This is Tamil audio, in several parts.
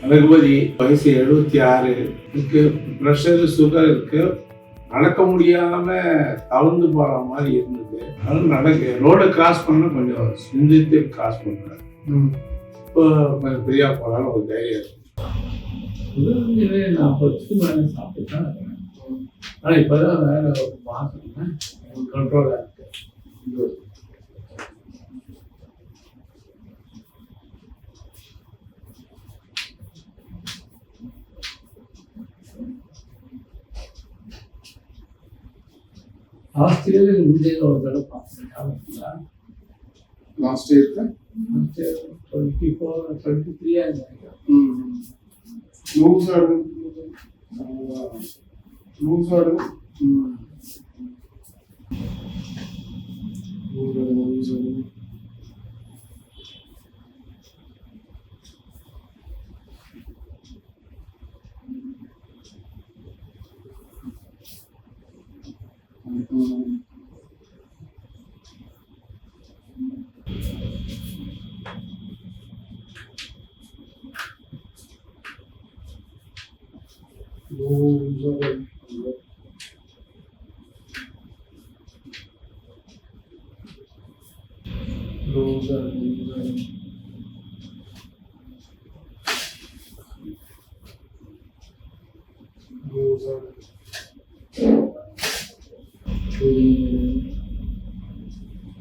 ரகுபதி வயசு 76 இருக்கு. ப்ரெஷர் சுகர் இருக்கு. நடக்க முடியாம தவழ்ந்து போற மாதிரி இருந்தது. அதனால ரோடை கிராஸ் பண்ண கொஞ்சம் சிந்தித்து கிராஸ் பண்றேன். இப்போ ஃப்ரீயா போனாலும் ஒரு தைரியம் இருக்கு. உடல்நிலை நான் 10 மேலே சாப்பிட்டு தான் இருக்கேன். ஆனால் இப்போதான் வேற ஒரு மாசம் கண்ட்ரோலாக இருக்கு. லாஸ்ட் இயர் இந்தியாவில் ஒரு தடவை பார்த்தேன். லாஸ்ட் இயருக்கு 24, 23 நினைக்கிறேன். லூஸ் ஆடுது. லூஸ் ஆடுது.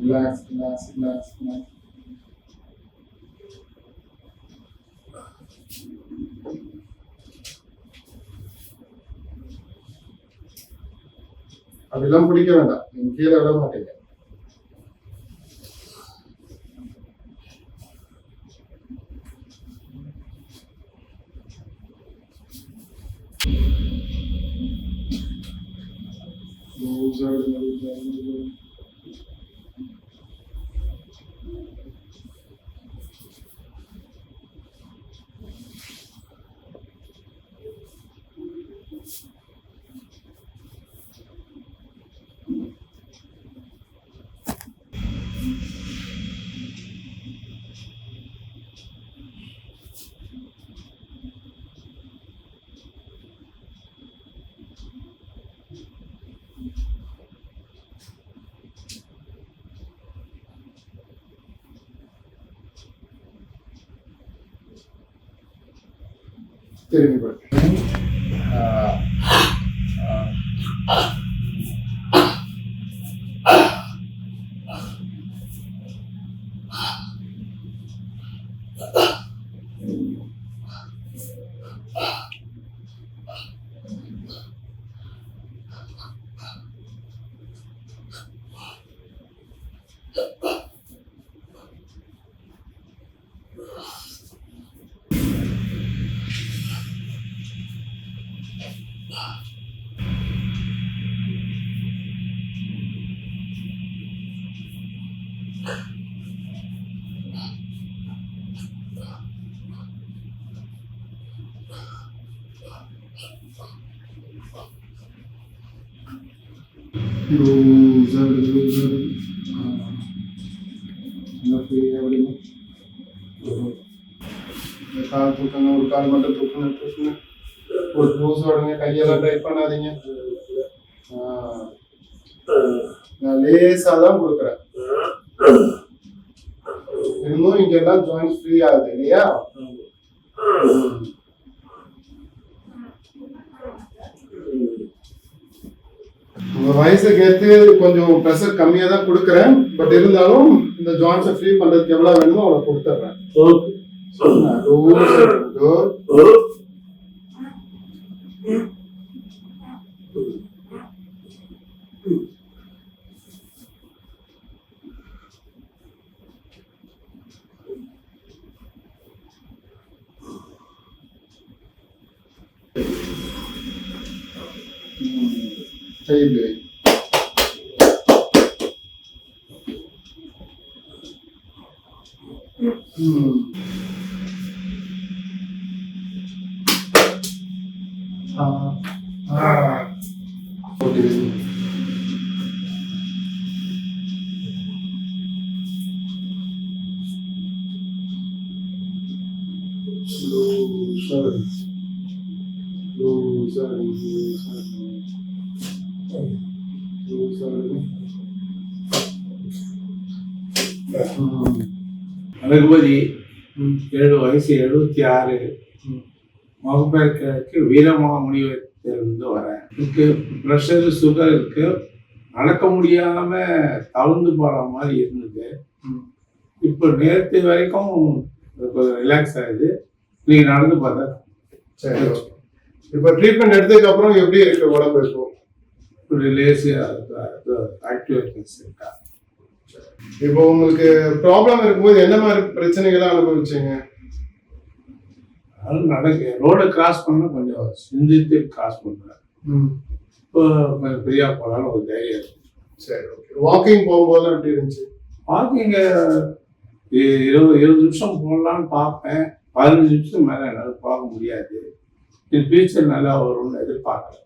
Relax. அதெல்லாம் பிடிக்க வேண்டாம். நீங்க கீழே விட மாட்டீங்க. திரும்பி போய் கால் தூக்குங்க. ஒரு கால் மட்டும் தூக்குங்க. ஒரு லூஸ் விடுங்க. கையெல்லாம் டைட் பண்ணாதீங்க. நான் லேசாக தான் கொடுக்குறேன். இன்னும் இங்க எல்லாம் ஜாயின்ஸ் ஃப்ரீ ஆகுது இல்லையா? உங்க வயசுக்கு ஏற்று கொஞ்சம் ப்ரெஷர் கம்மியா தான் கொடுக்குறேன். பட் இருந்தாலும் இந்த ஜாயின்ஸை ஃப்ரீ பண்றதுக்கு எவ்வளவு வேணுமோ அவ்வளவு கொடுத்துட்றேன். Table. Slow. ரகுபதி 7 வயசு 76 முகப்பேருக்கு வீரமாமுனிவத்திலிருந்து வரேன். எனக்கு ப்ரெஷர் சுகர் இருக்கு. நடக்க முடியாம தளர்ந்து போற மாதிரி இருந்தது. இப்போ நேற்று வரைக்கும் ரிலாக்ஸ் ஆகுது. நீங்க நடந்து பார்த்தா சரி. இப்போ ட்ரீட்மெண்ட் எடுத்ததுக்கு அப்புறம் எப்படி இருக்கு உடம்பு? இப்போ ரிலேஸ் ஆக்டிவிட்டிஸ் இருக்கா? இப்போ உங்களுக்கு ப்ராப்ளம் இருக்கும்போது என்ன மாதிரி பிரச்சனைகளை அனுபவிச்சீங்க? அது நடக்கு ரோடை கிராஸ் பண்ண கொஞ்சம் சிந்தித்து கிராஸ் பண்றேன். இப்போ கொஞ்சம் ஃப்ரீயா போனாலும் ஒரு தைரியம் இருக்கு. சரி, ஓகே. வாக்கிங் போகும்போது எப்படி இருந்துச்சு? வாக்கிங்க 20 நிமிஷம் போடலான்னு பார்ப்பேன். 15 நிமிஷம் மேலே என்னால் பார்க்க முடியாது. ஃபியூச்சர் நல்லா வரும்னு எதிர்பார்க்குறேன்.